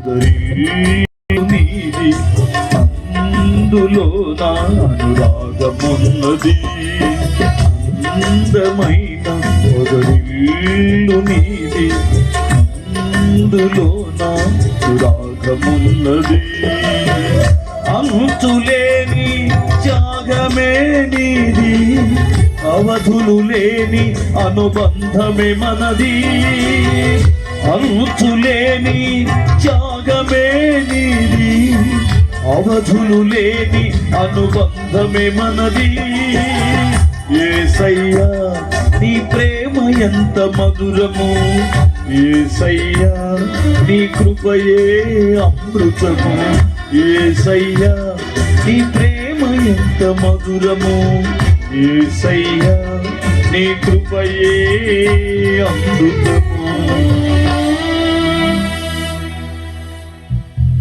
నీది అందులో నానురాగమున్నది అందమైన మొదలిల్లు నీది అందులో నానురాగమున్నది అంతులేని త్యాగమే నీది అవధులు లేని అనుబంధమే మనది అంతులేని త్యాగమే నీది అవధులు లేని అనుబంధమే మనది యేసయ్యా నీ ప్రేమ ఎంత మధురము యేసయ్యా నీ కృపయే అమృతము యేసయ్యా నీ ప్రేమ ఎంత మధురము యేసయ్యా నీ కృపయే అమృతము